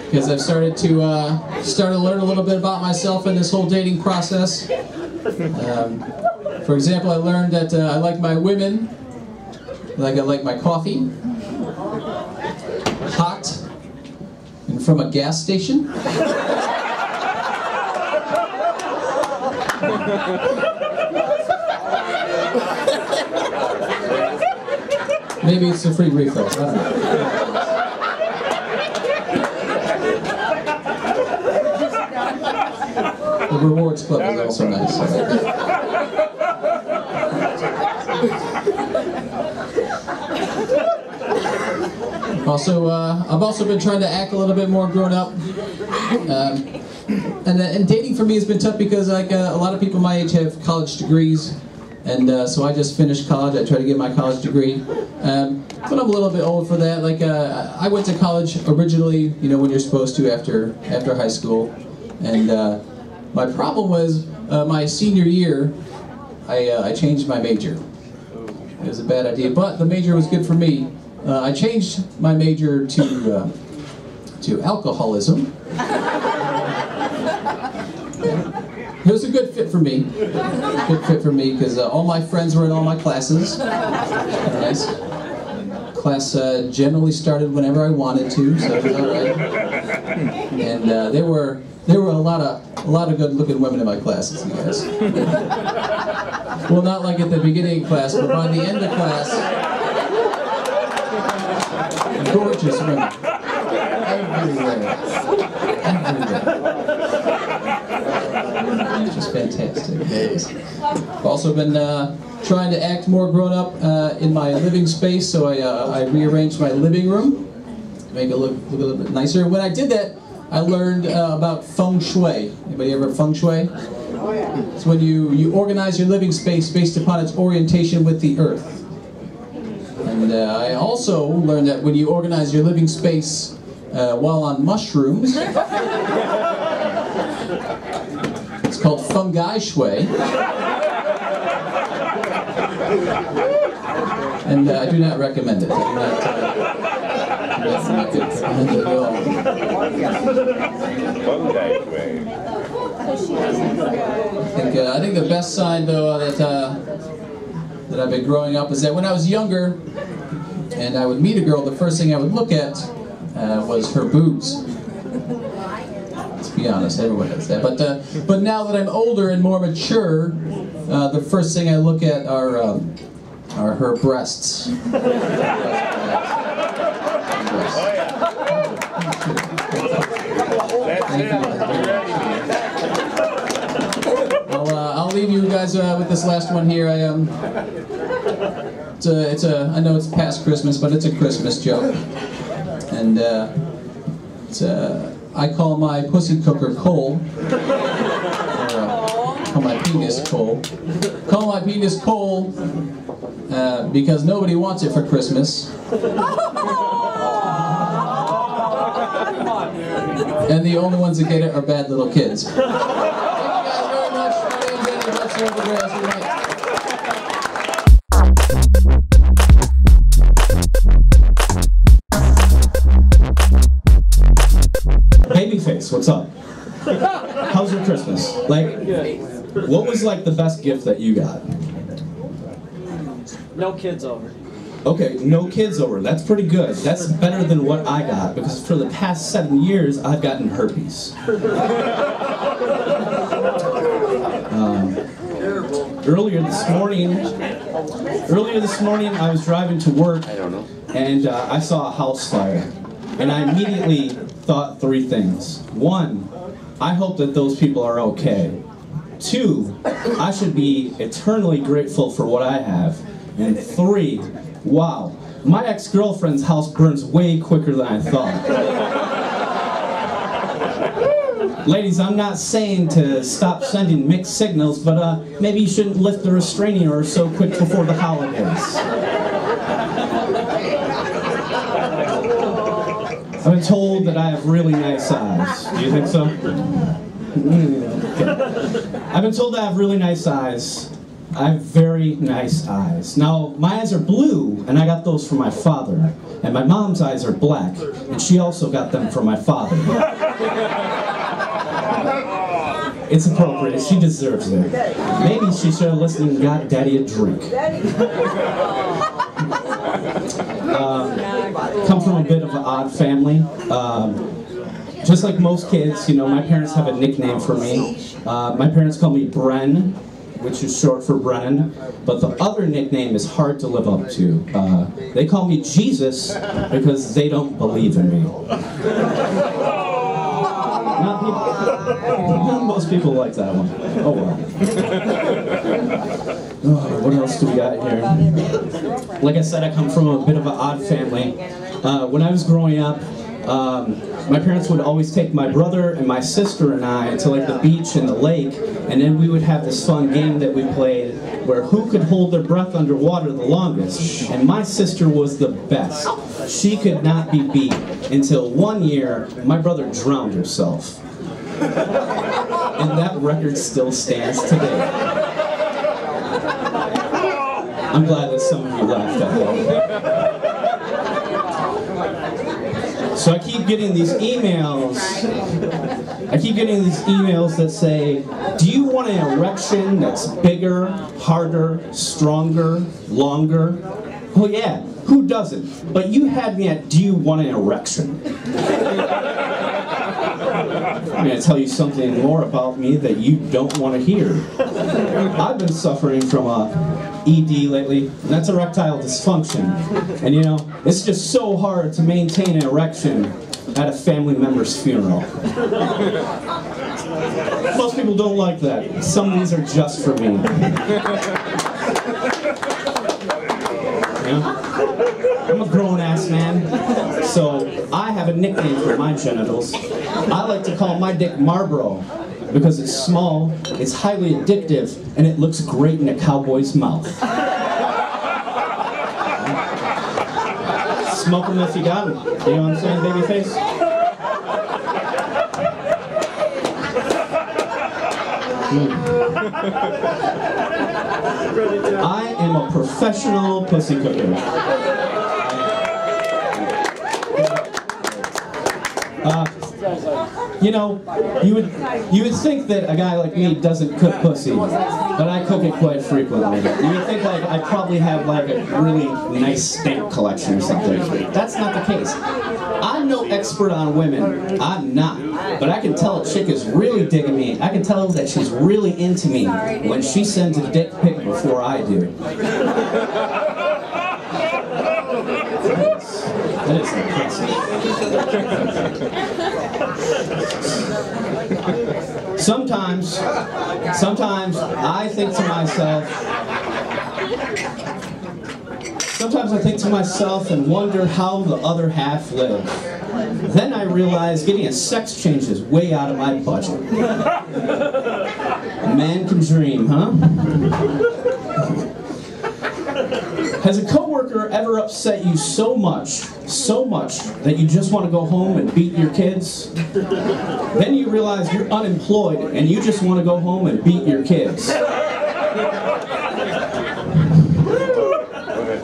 Because I've started to learn a little bit about myself in this whole dating process. For example, I learned that I like my women like I like my coffee hot and from a gas station. Maybe it's a free refill. I don't know. The rewards club is also nice. Also, I've also been trying to act a little bit more grown up. And dating for me has been tough because like a lot of people my age have college degrees, and so I just finished college. I tried to get my college degree, but I'm a little bit old for that. Like I went to college originally, you know, when you're supposed to after high school, and my problem was my senior year, I changed my major. It was a bad idea, but the major was good for me. I changed my major to alcoholism. It was a good fit for me. Good fit for me because all my friends were in all my classes. Nice. Class generally started whenever I wanted to, so it was all right. And there were a lot of good-looking women in my classes, you guys. Well, not like at the beginning of class, but by the end of class, gorgeous women. Everywhere. Just fantastic. I've also been trying to act more grown up in my living space, so I rearranged my living room to make it look a little bit nicer. When I did that, I learned about feng shui. Anybody ever feng shui? It's when you organize your living space based upon its orientation with the earth. And I also learned that when you organize your living space while on mushrooms, it's called fungi shui. And I do not recommend it. I do not recommend it at all. I think the best sign, though, that I've been growing up is that when I was younger and I would meet a girl, the first thing I would look at was her boobs. Let's be honest, everyone does that. But now that I'm older and more mature, the first thing I look at are her breasts. I'll leave you guys with this last one here. I know it's past Christmas, but it's a Christmas joke, and I call my pussy cooker Cole, or call my penis Cole. Call my penis Cole because nobody wants it for Christmas. And the only ones that get it are bad little kids. Thank you guys very much. My name's Andy Hudson. Babyface, what's up? How's your Christmas? Like, what was like the best gift that you got? No kids over. Okay, no kids over. That's pretty good. That's better than what I got, because for the past 7 years, I've gotten herpes. Earlier this morning, I was driving to work, and I saw a house fire, and I immediately thought 3 things. 1, I hope that those people are okay. 2, I should be eternally grateful for what I have. And 3, wow, my ex-girlfriend's house burns way quicker than I thought. Ladies, I'm not saying to stop sending mixed signals, but maybe you shouldn't lift the restraining order so quick before the holidays. I've been told that I have really nice eyes. Do you think so? Okay. I've been told that I have really nice eyes. I have very nice eyes. Now, my eyes are blue, and I got those from my father. And my mom's eyes are black, and she also got them from my father. It's appropriate. She deserves it. Maybe she should have listened and got Daddy a drink. Come from a bit of an odd family. Just like most kids, you know, my parents have a nickname for me. My parents call me Bren, which is short for Brennan, but the other nickname is hard to live up to. They call me Jesus because they don't believe in me. Not most people like that one. Oh well. Oh, what else do we got here? Like I said, I come from a bit of an odd family. When I was growing up, my parents would always take my brother and my sister and I to like the beach and the lake, and then we would have this fun game that we played where who could hold their breath underwater the longest, and my sister was the best. She could not be beat until one year my brother drowned himself. And that record still stands today. I'm glad that some of you laughed at that. So I keep getting these emails. That say, do you want an erection that's bigger, harder, stronger, longer? Well, yeah, who doesn't? But you had me at, do you want an erection? I'm going to tell you something more about me that you don't want to hear. I've been suffering from ED lately, and that's erectile dysfunction. And you know, it's just so hard to maintain an erection at a family member's funeral. Most people don't like that. Some of these are just for me. Yeah? I'm a grown-ass man, so I have a nickname for my genitals. I like to call my dick Marlboro because it's small, it's highly addictive, and it looks great in a cowboy's mouth. Smoke them if you got them. You know what I'm saying, babyface? I am a professional pussy cooker. You know, you would think that a guy like me doesn't cook pussy, but I cook it quite frequently. You would think like I probably have like a really nice steak collection or something. That's not the case. I'm no expert on women. I'm not. But I can tell a chick is really digging me. I can tell that she's really into me when she sends a dick pic before I do. That is impressive. Sometimes I think to myself and wonder how the other half live. Then I realize getting a sex change is way out of my budget. A man can dream, huh? Has a coworker ever upset you so much that you just want to go home and beat your kids? Then you realize you're unemployed and you just want to go home and beat your kids.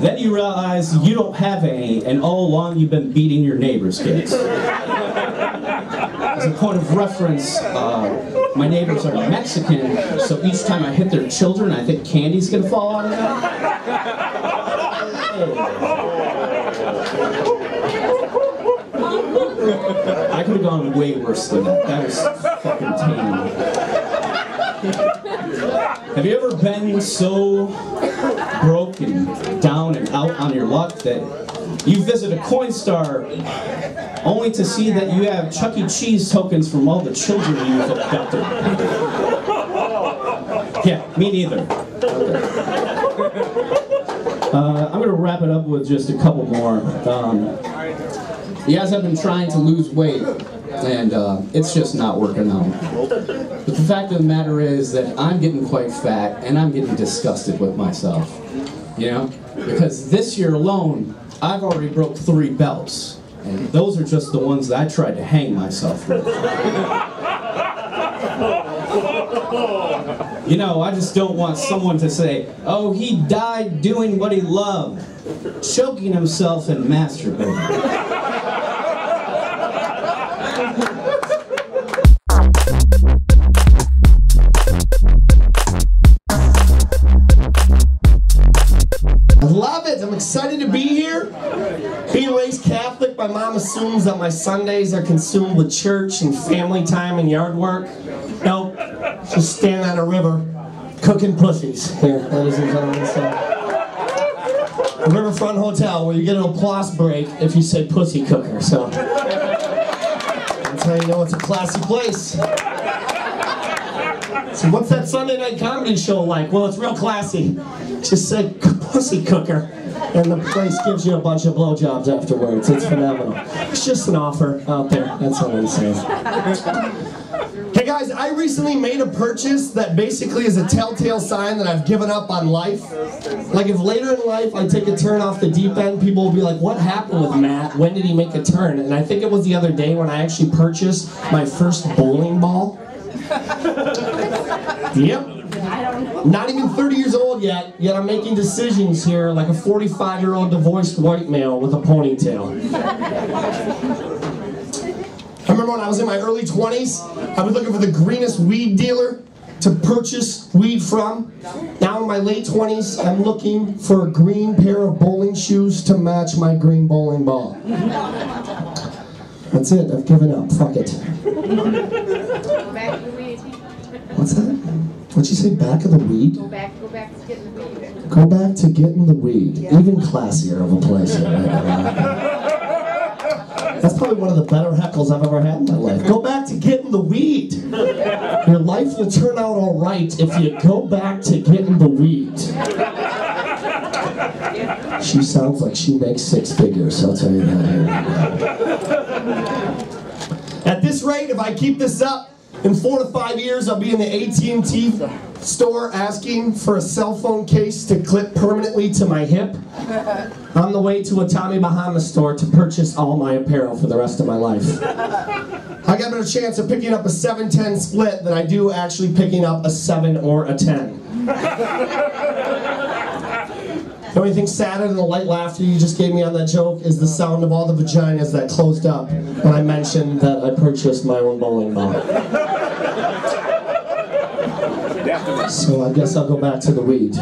Then you realize you don't have any, and all along you've been beating your neighbor's kids. As a point of reference, my neighbors are Mexican, so each time I hit their children, I think candy's gonna fall out of them. I could have gone way worse than that. That was fucking tame. Have you ever been so broke and down and out on your luck that you visit a Coinstar only to see that you have Chuck E. Cheese tokens from all the children you've abducted? Yeah, me neither. I'm going to wrap it up with just a couple more. You guys have been trying to lose weight, and it's just not working out. But the fact of the matter is that I'm getting quite fat, and I'm getting disgusted with myself. You know? Because this year alone, I've already broke 3 belts. And those are just the ones that I tried to hang myself with. You know, I just don't want someone to say, oh, he died doing what he loved, choking himself and masturbating. I love it. I'm excited to be here. Being raised Catholic, my mom assumes that my Sundays are consumed with church and family time and yard work. Nope. Just standing on a river, cooking pussies here, ladies and gentlemen. So, the Riverfront Hotel, where you get an applause break if you say pussy cooker. So, that's how you know it's a classy place. So what's that Sunday night comedy show like? Well, it's real classy. Just say pussy cooker. and the place gives you a bunch of blowjobs afterwards. It's phenomenal. It's just an offer out there. That's all I'm saying. Hey guys, I recently made a purchase that basically is a telltale sign that I've given up on life. Like if later in life I take a turn off the deep end, people will be like, what happened with Matt? When did he make a turn? And I think it was the other day when I actually purchased my first bowling ball. Yep. Not even 30 years old yet I'm making decisions here like a 45-year-old divorced white male with a ponytail. I remember when I was in my early 20s, I was looking for the greenest weed dealer to purchase weed from. Now in my late 20s, I'm looking for a green pair of bowling shoes to match my green bowling ball. That's it, I've given up, fuck it. What's that? What'd you say, back of the weed? Go back to getting the weed. Go back to getting the weed. Yeah. Even classier of a place here, right? That's probably one of the better heckles I've ever had in my life. Go back to getting the weed. Your life will turn out all right if you go back to getting the weed. She sounds like she makes 6 figures, I'll tell you that here. At this rate, if I keep this up, in 4 to 5 years, I'll be in the AT&T store asking for a cell phone case to clip permanently to my hip. On the way to a Tommy Bahama store to purchase all my apparel for the rest of my life. I got a better chance of picking up a 7-10 split than I do actually picking up a 7 or a 10. The only thing sadder than the light laughter you just gave me on that joke is the sound of all the vaginas that closed up when I mentioned that I purchased my own bowling ball. So I guess I'll go back to the weed.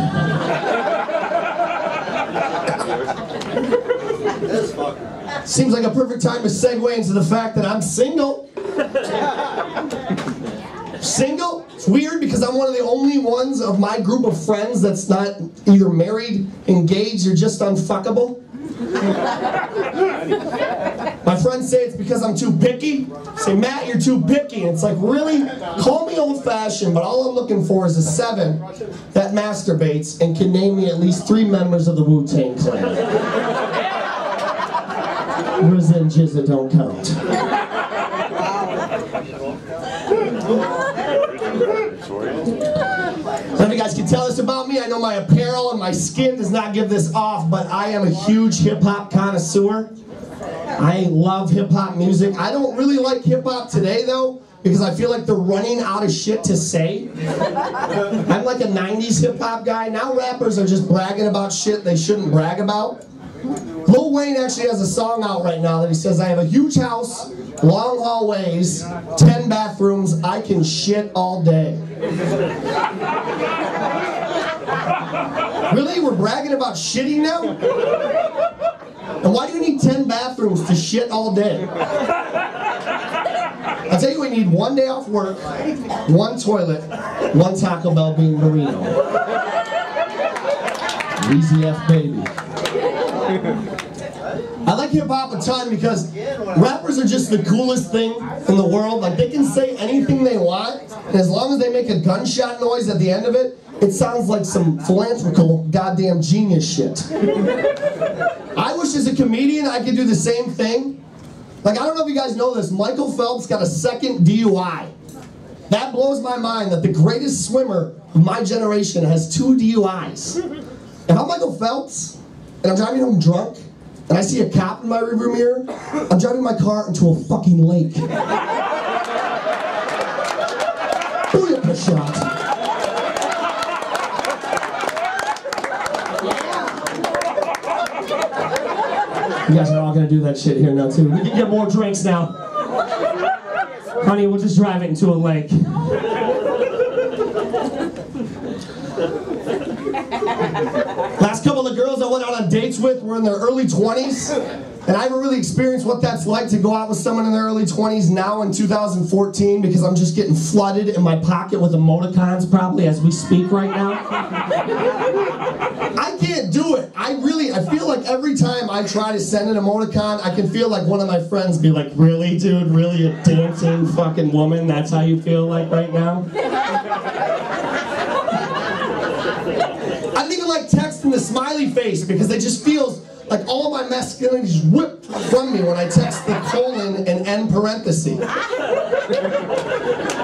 Seems like a perfect time to segue into the fact that I'm single. Single? It's weird because I'm one of the only ones of my group of friends that's not either married, engaged, or just unfuckable. My friends say it's because I'm too picky. Say, Matt, you're too picky. And it's like, really? Call me old-fashioned, but all I'm looking for is a 7 that masturbates and can name me at least 3 members of the Wu-Tang Clan. RZA and Jizza don't count. Some of you guys can tell this about me. I know my apparel and my skin does not give this off, but I am a huge hip-hop connoisseur. I love hip-hop music. I don't really like hip-hop today, though, because I feel like they're running out of shit to say. I'm like a 90s hip-hop guy. Now rappers are just bragging about shit they shouldn't brag about. Lil Wayne actually has a song out right now that he says, I have a huge house, long hallways, 10 bathrooms, I can shit all day. Really? We're bragging about shitting now? And why do you need 10 bathrooms to shit all day? I'll tell you, we need 1 day off work, 1 toilet, 1 Taco Bell bean burrito. Easy F baby. I like hip-hop a ton because rappers are just the coolest thing in the world. Like, they can say anything they want, and as long as they make a gunshot noise at the end of it, it sounds like some philanthropical goddamn genius shit. I wish as a comedian I could do the same thing. Like, I don't know if you guys know this, Michael Phelps got a 2nd DUI. That blows my mind that the greatest swimmer of my generation has 2 DUIs. If I'm Michael Phelps, and I'm driving home drunk, and I see a cop in my rearview mirror, I'm driving my car into a fucking lake. Booyah shot. You guys are all gonna do that shit here now too. We can get more drinks now. Honey, we'll just drive it into a lake. Last couple of girls I went out on dates with were in their early 20s, and I haven't really experienced what that's like to go out with someone in their early 20s now in 2014 because I'm just getting flooded in my pocket with emoticons probably as we speak right now. I can't do it. I feel like every time I try to send an emoticon, I can feel like one of my friends be like, really, dude? Really, a dancing fucking woman? That's how you feel like right now? I didn't even like text texting the smiley face because it just feels like all of my masculinity is whipped from me when I text the colon and end parenthesis. But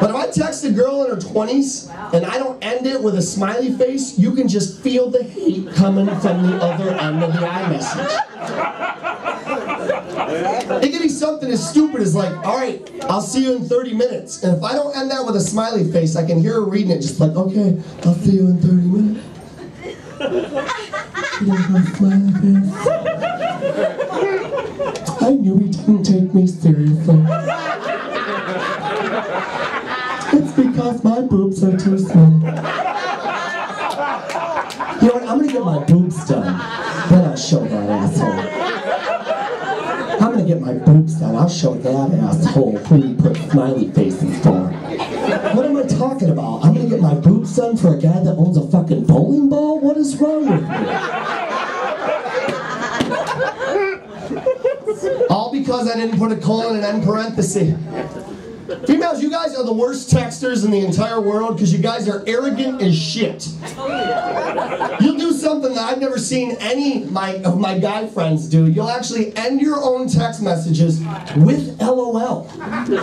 if I text a girl in her 20s and I don't end it with a smiley face, you can just feel the hate coming from the other end of the iMessage. It could be something as stupid as like, all right, I'll see you in 30 minutes. And if I don't end that with a smiley face, I can hear her reading it just like, okay, I'll see you in 30 minutes. I knew he didn't take me seriously. It's because my boobs are too small. You know what, I'm gonna get my boobs done. Then I'll show that asshole. I'm gonna get my boobs done. I'll show that asshole who he put smiley faces for. What am I talking about? I'm gonna get my boobs done for a guy that owns a fucking bowling ball? What is wrong with me? All because I didn't put a colon and end parenthesis. Females, you guys are the worst texters in the entire world because you guys are arrogant as shit. You'll do something that I've never seen any of my guy friends do. You'll actually end your own text messages with LOL. You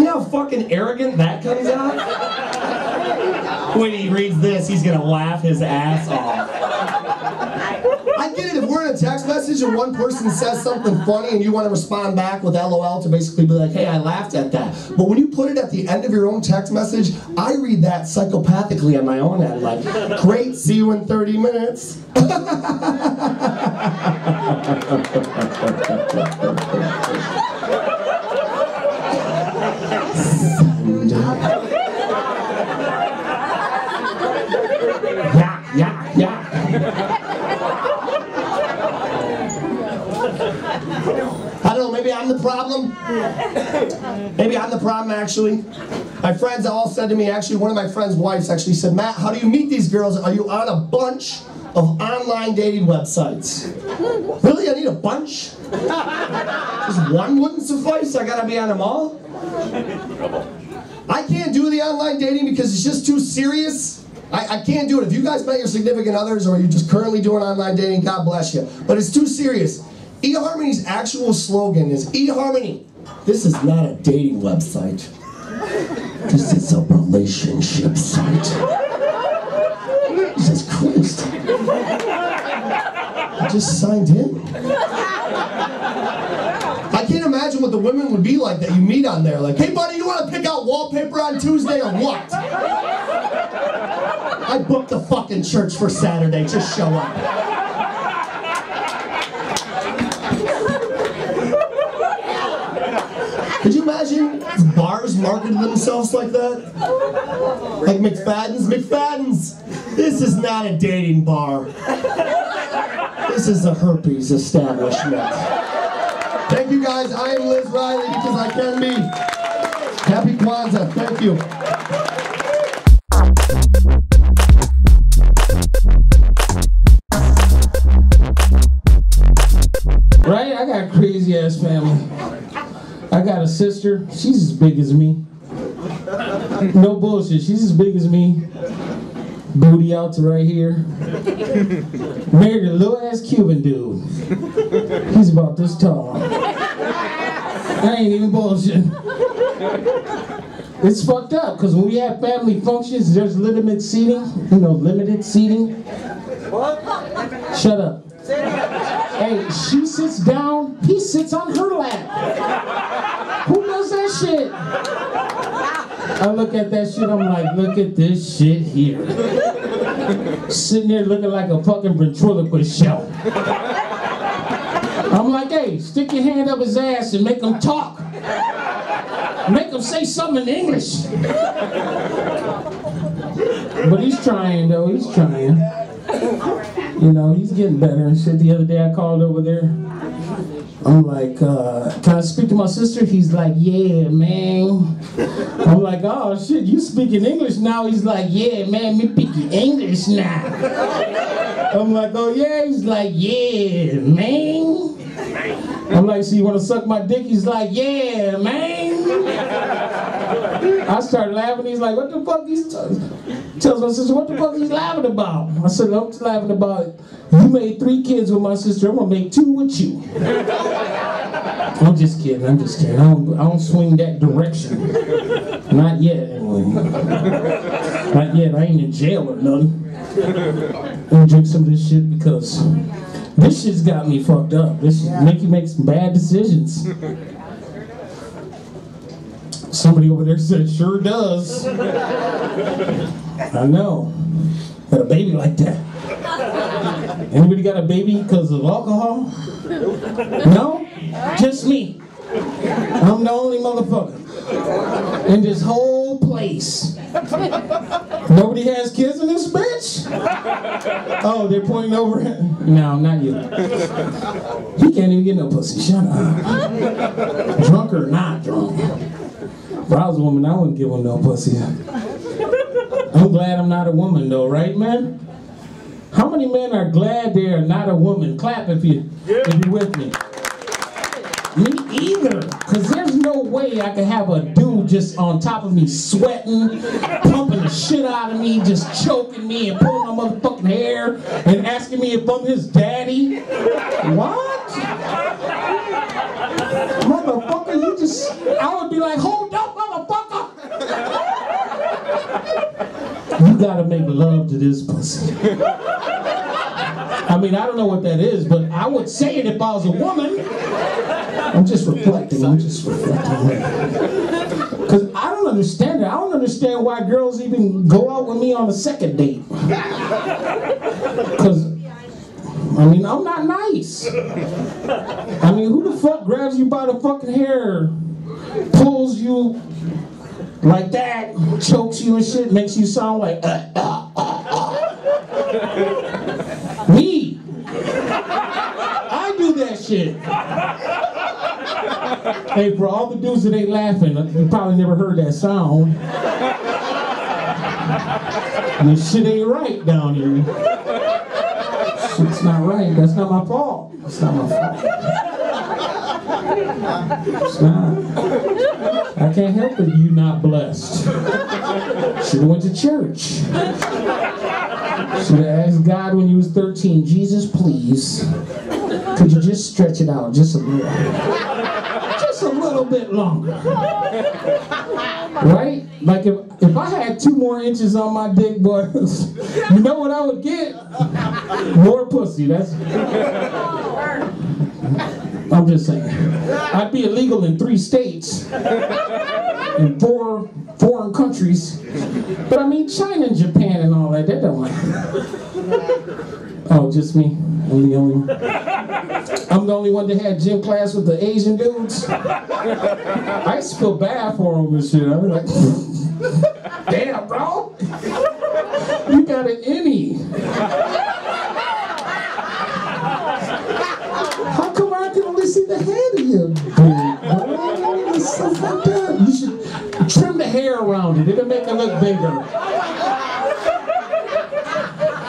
know how fucking arrogant that comes out? When he reads this, he's gonna laugh his ass off. I get it if we're in a text message and one person says something funny and you want to respond back with LOL to basically be like, hey, I laughed at that. But when you put it at the end of your own text message, I read that psychopathically on my own end, like, great, see you in 30 minutes. Yeah. I don't know, maybe I'm the problem. Maybe I'm the problem, actually. My friends all said to me, actually, one of my friends' wives actually said, Matt, how do you meet these girls? Are you on a bunch of online dating websites? Really? I need a bunch? Just one wouldn't suffice? I gotta be on them all? I can't do the online dating because it's just too serious. I can't do it. If you guys met your significant others or you're just currently doing online dating, God bless you. But it's too serious. eHarmony's actual slogan is, eHarmony, this is not a dating website. This is a relationship site. Jesus Christ. I just signed in. I can't imagine what the women would be like that you meet on there. Like, hey buddy, you want to pick out wallpaper on Tuesday or what? I booked the fucking church for Saturday, just show up. Could you imagine bars marketed themselves like that? Like McFadden's, this is not a dating bar. This is a herpes establishment. Thank you guys, I am Liz Riley because I can be. Happy Kwanzaa, thank you. Right? I got a crazy ass family. I got a sister, she's as big as me. No bullshit, she's as big as me. Booty out to right here. Married a little ass Cuban dude. He's about this tall. I ain't even bullshit. It's fucked up, because when we have family functions, there's limited seating. You know, limited seating. Shut up. Hey, she sits down, he sits on her lap. Who does that shit? I look at that shit, I'm like, look at this shit here. Sitting there looking like a fucking ventriloquist show. I'm like, hey, stick your hand up his ass and make him talk. Make him say something in English. But he's trying though, he's trying. You know, he's getting better and shit. The other day I called over there. I'm like, can I speak to my sister? He's like, yeah, man. I'm like, oh shit, you speaking English now? He's like, yeah, man, me speaking English now. I'm like, oh yeah? He's like, yeah, man. I'm like, so you want to suck my dick? He's like, yeah, man. I started laughing. He's like, what the fuck? He tells my sister, what the fuck he's laughing about? I said, I'm just laughing about, you made 3 kids with my sister, I'm gonna make 2 with you. I'm just kidding, I'm just kidding. I don't swing that direction. Not yet, anyway. Not yet, I ain't in jail or nothing. I'm gonna drink some of this shit because this shit's got me fucked up. This shit make you make some bad decisions. Somebody over there said, sure does. I know. Got a baby like that. Anybody got a baby because of alcohol? No? Just me. I'm the only motherfucker in this whole place. Nobody has kids in this bitch? Oh, they're pointing over. No, not you. He can't even get no pussy. Shut up. Drunk or not drunk. If I was a woman, I wouldn't give him no pussy. I'm glad I'm not a woman though, right, man? How many men are glad they are not a woman? Clap if you're with me. Me either, because there's no way I could have a dude just on top of me sweating, pumping the shit out of me, just choking me and pulling my motherfucking hair and asking me if I'm his daddy. What? Motherfucker, you just, I would be like, hold up, motherfucker. You gotta make love to this pussy. I mean, I don't know what that is, but I would say it if I was a woman. I'm just reflecting, Because I don't understand it. I don't understand why girls even go out with me on a second date. Because, I mean, I'm not nice. I mean, who the fuck grabs you by the fucking hair, pulls you like that, chokes you and shit, makes you sound like, Me! I do that shit. Hey, for all the dudes that ain't laughing, you probably never heard that sound. This shit ain't right down here. Shit's not right. That's not my fault. It's not my fault. It's not. I can't help it you not blessed. Should've went to church. Should've asked God when you was 13, Jesus, please, could you just stretch it out just a little? Just a little bit longer. Right? Like if I had 2 more inches on my dick, boy, you know what I would get? More pussy. That's... I'm just saying. I'd be illegal in 3 states, in 4 foreign countries. But I mean, China and Japan and all that, they don't like. Oh, just me? I'm the only one? I'm the only one that had gym class with the Asian dudes? I used to feel bad for them and shit. I was like, damn, bro. You got an innie. How come I can only see the head of you? It's so fucked up. You should trim the hair around it. It'll make it look bigger.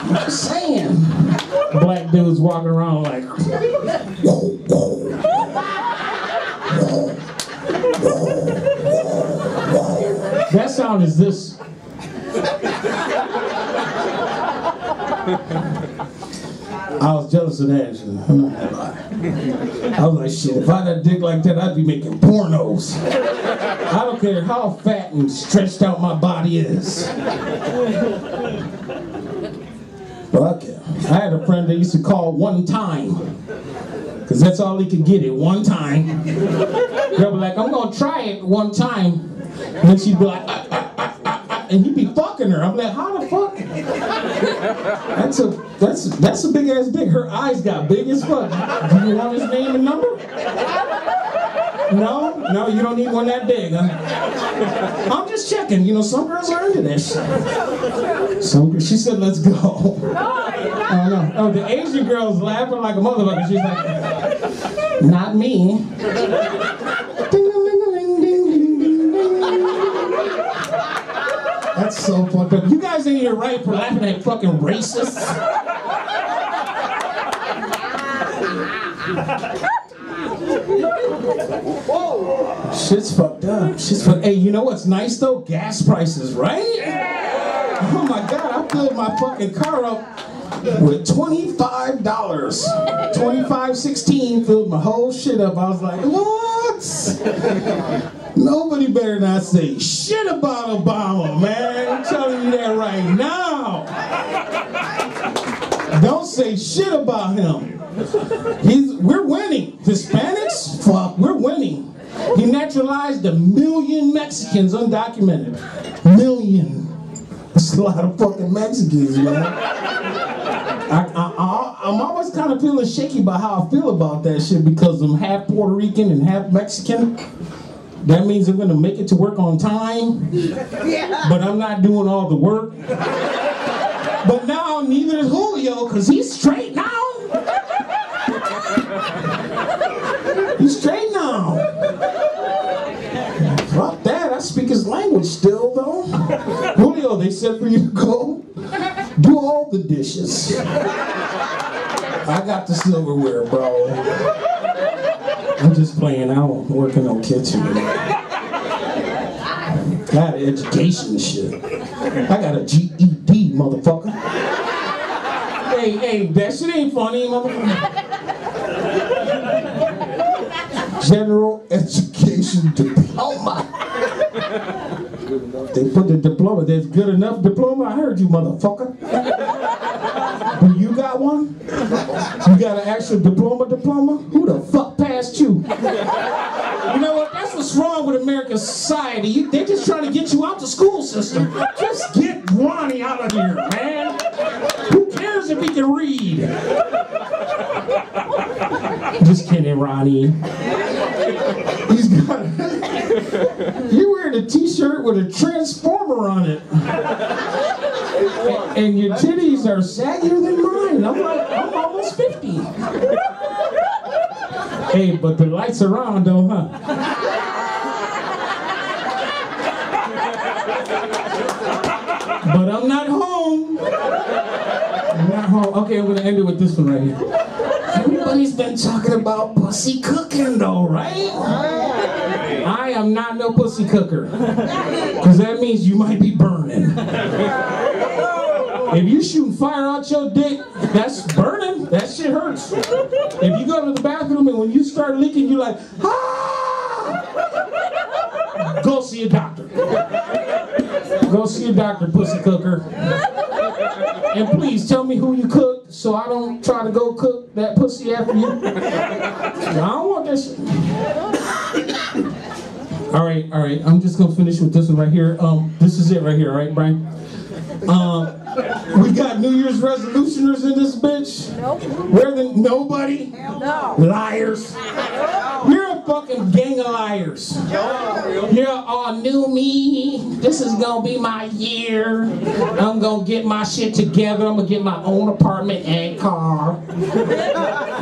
I'm just saying. Black dudes walking around like... That sound is this. I was jealous of that shit. I'm not gonna lie. I was like, shit, if I had a dick like that, I'd be making pornos. I don't care how fat and stretched out my body is. Fuck it. I had a friend that used to call one time. Because that's all he could get it, one time. Girl be like, I'm gonna try it one time. And then she'd be like, and he'd be fucking her. I'm like, how the fuck? That's a big ass dick. Her eyes got big as fuck. Do you want his name and number? No? No, you don't need one that big, huh? I'm just checking. You know, some girls are into this. She said, let's go. Oh, no. Oh, the Asian girl's laughing like a motherfucker. She's like, not me. That's so fucked up. You guys ain't here right for laughing at fucking racists. Shit's fucked up. Hey, you know what's nice though? Gas prices, right? Oh my God, I filled my fucking car up with $25. $25.16 filled my whole shit up. I was like, what? Nobody better not say shit about Obama, man. I'm telling you that right now. Don't say shit about him. We're winning. Hispanics? Fuck, we're winning. He naturalized 1 million Mexicans undocumented. 1 million. That's a lot of fucking Mexicans, man. I'm always kind of feeling shaky about how I feel about that shit because I'm half Puerto Rican and half Mexican. That means I'm gonna make it to work on time, but I'm not doing all the work. But now neither is Julio, because he's straight now. He's straight now. Fuck that, I speak his language still though. Julio, they said for you to go do all the dishes. I got the silverware, bro. I'm just playing out, working on kitchen. Got an education and shit. I got a GED, motherfucker. Hey, that shit ain't funny, motherfucker. General education diploma. They put the diploma, there's good enough diploma? I heard you, motherfucker. Do you got one? You got an actual diploma? Who the fuck passed you? You know what, that's what's wrong with American society. They're just trying to get you out the school system. Just get Ronnie out of here, man. Who cares if he can read? Just kidding, Ronnie. He's got... You're wearing a t-shirt with a transformer on it. And your titties are saggier than mine. I'm almost 50. Hey, but the lights are on though, huh? But I'm not home. I'm not home. Okay, I'm gonna end it with this one right here. Everybody's been talking about pussy cooking though, right? I am not no pussy cooker. Because that means you might be burning. If you shooting fire out your dick, that's burning. That shit hurts. If you go to the bathroom and when you start leaking, you're like, ah! Go see a doctor. Go see a doctor, pussy cooker. And please tell me who you cooked so I don't try to go cook that pussy after you. I don't want that shit. All right. I'm just gonna finish with this one right here. This is it right here, all right, Brian? We got New Year's resolutioners in this bitch. Nope. Nobody? No. Liars. You're a fucking gang of liars. You're all new me. This is gonna be my year. I'm gonna get my shit together. I'm gonna get my own apartment and car.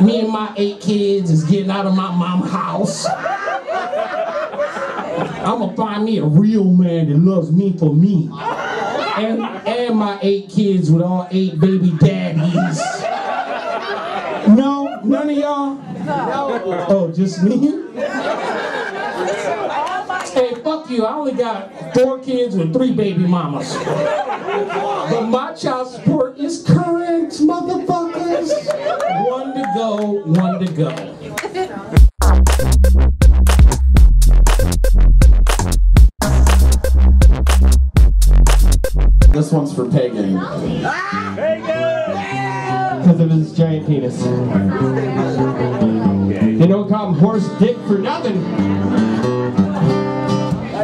Me and my 8 kids is getting out of my mom's house. I'm gonna find me a real man that loves me for me. And my 8 kids with all 8 baby daddies. No? None of y'all? No. Oh, just me? Hey, fuck you. I only got 4 kids with 3 baby mamas. But my child support is current, motherfuckers. 1 to go, 1 to go. This one's for Pagan. Because of his giant penis. They don't call him horse dick for nothing.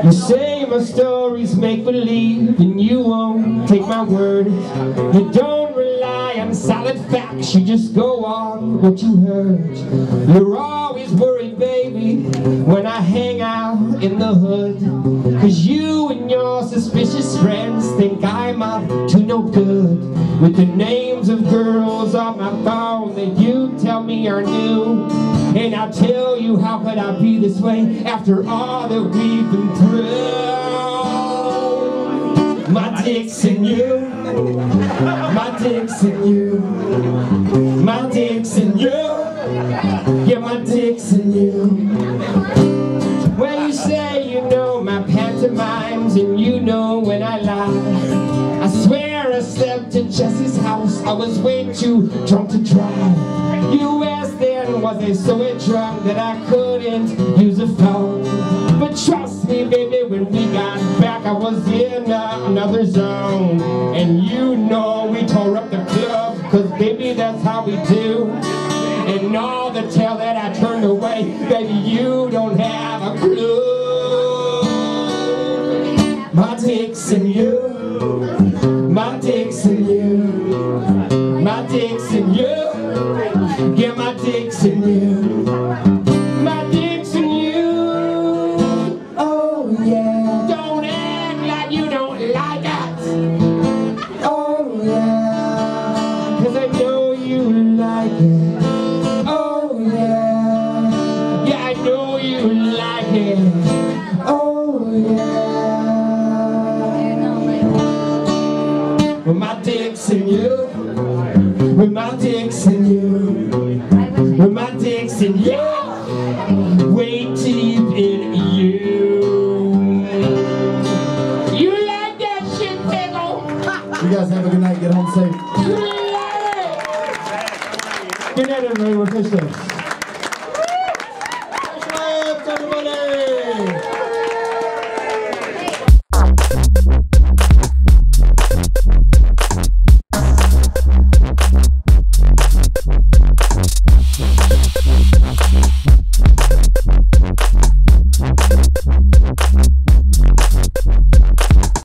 You say my stories make believe, and you won't take my word. You don't rely on solid facts, you just go on what you heard. You're always worried, baby, when I hang out in the hood. Cause you and your suspicious friends think I'm up to no good. With the names of girls on my phone that you tell me are new. And I'll tell you, how could I be this way after all that we've been through? My dick's in you. My dick's in you. My dick's in you. Yeah, my dick's in you. my pantomimes, and you know when I lie. I swear I slept in Jesse's house. I was way too drunk to drive. You asked then, was I so drunk that I couldn't use a phone? But trust me, baby, when we got back, I was in another zone. And you know we tore up the club, cause baby, that's how we do. And all the tale that I turned away, baby, you don't have a clue. My dick's in you. My dick's in you. My dick's in you. Yeah, my dick's in you. My dick's in you. Oh yeah. Don't act like you don't like it. Oh yeah. Cause I know you like it. Oh yeah. Yeah, I know you like it. Oh yeah. Well, my dick's in you. With my dick's in you. With my dick's in you. Way deep in you. You like that shit, pickle? You guys have a good night. Get home safe. You love it. Good night, everybody. We're fish